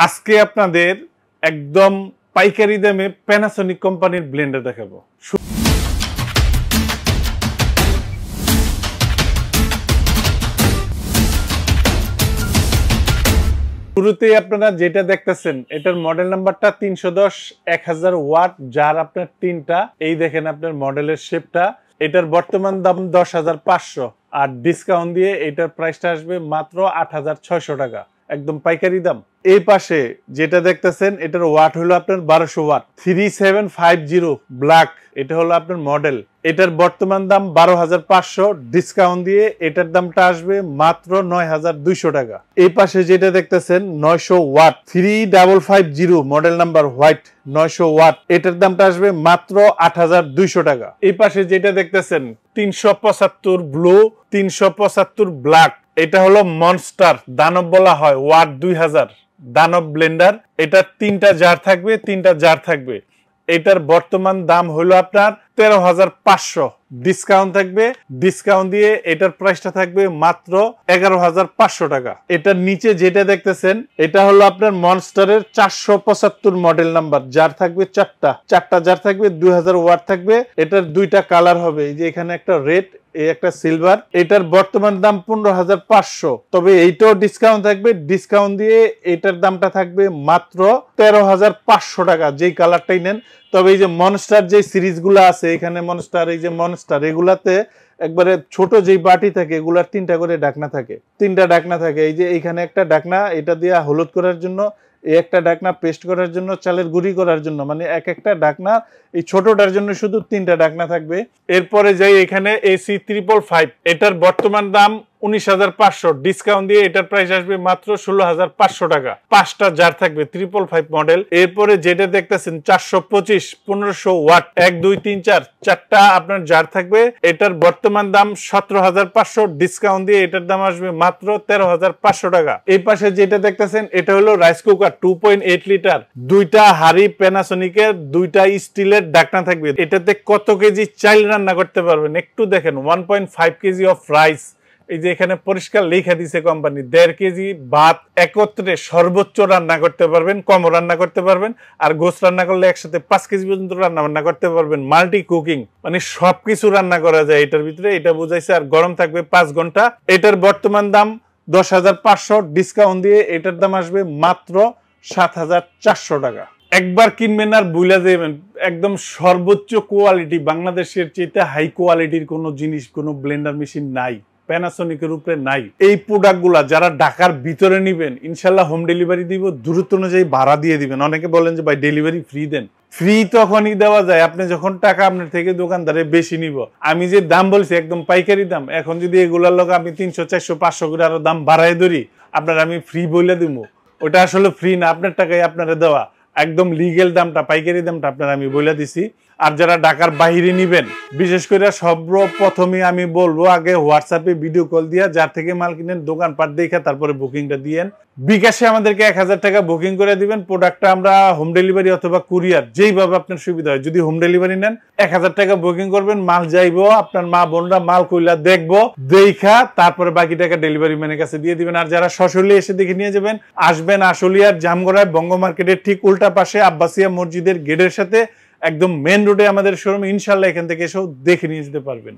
আজকে আপনাদের একদম পাইকারি দামে প্যানাসোনিক কোম্পানির ব্লেন্ডার দেখাবো। শুরুতেই আপনারা যেটা দেখতেছেন এটার মডেল নাম্বারটা 310 1000 ওয়াট, যার আপনার তিনটা। এই দেখেন আপনার মডেলের শেপটা। এটার বর্তমান দাম 10,500 আর ডিসকাউন্ট দিয়ে এটার প্রাইসটা আসবে মাত্র 8,600 টাকা, একদম পাইকারি দাম। এই পাশে যেটা দেখতেছেন এটার ওয়াট হলো আপনার 1200 ওয়াট, 3750 ব্ল্যাক, এটা হলো আপনার মডেল। এটার বর্তমান দাম 12,500, ডিসকাউন্ট দিয়ে এটার দামটা আসবে মাত্র 9,200 টাকা। এই পাশে যেটা দেখতেছেন 900 watt, 3550 model number, white, 900 watt, এটার দামটা আসবে মাত্র 8,200 টাকা। এই পাশে যেটা দেখতেছেন 375 ব্লু, 375 ব্ল্যাক, এটা হলো মনস্টার, দানব বলা হয়, ওয়াট 2000, দানব ব্লেন্ডার। এটা তিনটা জার থাকবে, তিনটা জার থাকবে। এটার বর্তমান দাম হলো আপনার 13,500, ডিসকাউন্ট থাকবে, ডিসকাউন্ট দিয়ে এটার প্রাইসটা থাকবে মাত্র 11,500 টাকা। এটার নিচে যেটা দেখতেছেন এটা হলো আপনার মনস্টারের 475 মডেল নাম্বার, জার থাকবে চারটা জার থাকবে, 2000 ওয়াট থাকবে। এটার দুইটা কালার হবে, এই যে এখানে একটা রেড, এই একটা সিলভার। এটার বর্তমান দাম 15,500, তবে এইটাও ডিসকাউন্ট থাকবে, ডিসকাউন্ট দিয়ে এটার দামটা থাকবে মাত্র 13,500 টাকা, যেই কালারটাই নেন। তবে এই যে মনস্টার যে সিরিজগুলো আছে, এখানে মনস্টার, এই যে মনস্টার, এগুলাতে একবারে ছোট যেই বাটি থাকে এগুলার তিনটা করে ঢাকনা থাকে, তিনটা ঢাকনা থাকে। এই যে এইখানে একটা ঢাকনা, এটা দিয়ে হলুদ করার জন্য, এই একটা ঢাকনা পেস্ট করার জন্য, চালের গুঁড়ি করার জন্য, মানে এক একটা ঢাকনা। এই ছোটটার জন্য শুধু তিনটা ঢাকনা থাকবে। এরপরে যাই এখানে এসি 555, এটার বর্তমান দাম 19,500, ডিসকাউন্ট দিয়ে এটার প্রাইস আসবে মাত্র 16,500 টাকা। পাঁচটা জার থাকবে, 555 মডেল। এরপরে যেটা দেখতেছেন 425 1500 ওয়াট, 1 2 3 4, চারটা আপনার জার থাকবে। এটার বর্তমান দাম 17,500, ডিসকাউন্ট দিয়ে এটার দাম আসবে মাত্র 13,500 টাকা। এই পাশে যেটা দেখতেছেন এটা হলো রাইস কুকার 2.8 লিটার, দুইটা হাড়ি প্যানাসোনিকের, দুইটা স্টিলের ঢাকনা থাকবে। এটাতে কত কেজি চাল রান্না করতে পারবেন একটু দেখেন, 1.5 কেজি অফ রাইস। এই যে এখানে পরিষ্কার লেখা দিছে কোম্পানি, 1.5 কেজি ভাত একত্রে সর্বোচ্চ রান্না করতে পারবেন, কম রান্না করতে পারবেন। আর গোস রান্না করলে একসাথে 5 কেজি পর্যন্ত রান্না করতে পারবেন। মাল্টি কুকিং, মানে সবকিছু রান্না করা যায় এটার ভিতরে, এটা বুঝাইছে। আর গরম থাকবে 5 ঘন্টা। এটার বর্তমান দাম 10,500, ডিসকাউন্ট দিয়ে এটার দাম আসবে মাত্র 7,400 টাকা। একবার কিনবেন আর বুইলা যাবেন, একদম সর্বোচ্চ কোয়ালিটি, বাংলাদেশের চেয়ে হাই কোয়ালিটির কোনো জিনিস, কোনো ব্লেন্ডার মেশিন নাই, প্যানাসোনিকের উপরে নাই। এই প্রোডাক্টগুলা যারা ঢাকার ভিতরে নিবেন, ইনশাল্লাহ হোম ডেলিভারি দিব, দূরত্ব অনুযায়ী ভাড়া দিয়ে দিবেন। অনেকে বলেন যে ভাই ডেলিভারি ফ্রি দেন, ফ্রি তখনই দেওয়া যায় আপনি যখন টাকা আপনার থেকে দোকানদারে বেশি নিব। আমি যে দাম বলছি একদম পাইকারি দাম, এখন যদি এগুলার লোক আমি 300 400 500 করে আরো দাম বাড়াই ধরি, আপনার আমি ফ্রি বলে দিব, ওটা আসলে ফ্রি না, আপনার টাকায় আপনারা দেওয়া। একদম লিগেল দামটা, পাইকারি দামটা আপনার আমি বলে দিছি। আর যারা ঢাকার বাইরে নিবেন, বিশেষ করে সর্বপ্রথমে আমি বলবো আগে হোয়াটসঅ্যাপে ভিডিও কল দিয়া যার থেকে মাল কিনেন দোকানপাট দেখে তারপরে বুকিংটা দিয়েন। বিকাশে আমাদেরকে 1,000 টাকা বুকিং করে দিবেন, প্রোডাক্টটা আমরা হোম ডেলিভারি অথবা কুরিয়ার, যেইভাবে আপনার সুবিধা হয়। যদি হোম ডেলিভারি নেন 1,000 টাকা বুকিং করবেন, মাল যাইবো, আপনার মা বোনরা মাল কইলা দেখবো, দেখা তারপরে বাকি টাকা ডেলিভারি ম্যানের কাছে দিয়ে দিবেন। আর যারা সশরীরে এসে দেখে নিয়ে যাবেন, আসবেন আশুলিয়ার জামগড়ায় বঙ্গ মার্কেটের ঠিক উল্টা পাশে আব্বাসিয়া মসজিদের গেটের সাথে একদম মেন রোডে আমাদের শোরুম। ইনশাল্লাহ এখান থেকে এসেও দেখে নিয়ে যেতে পারবেন।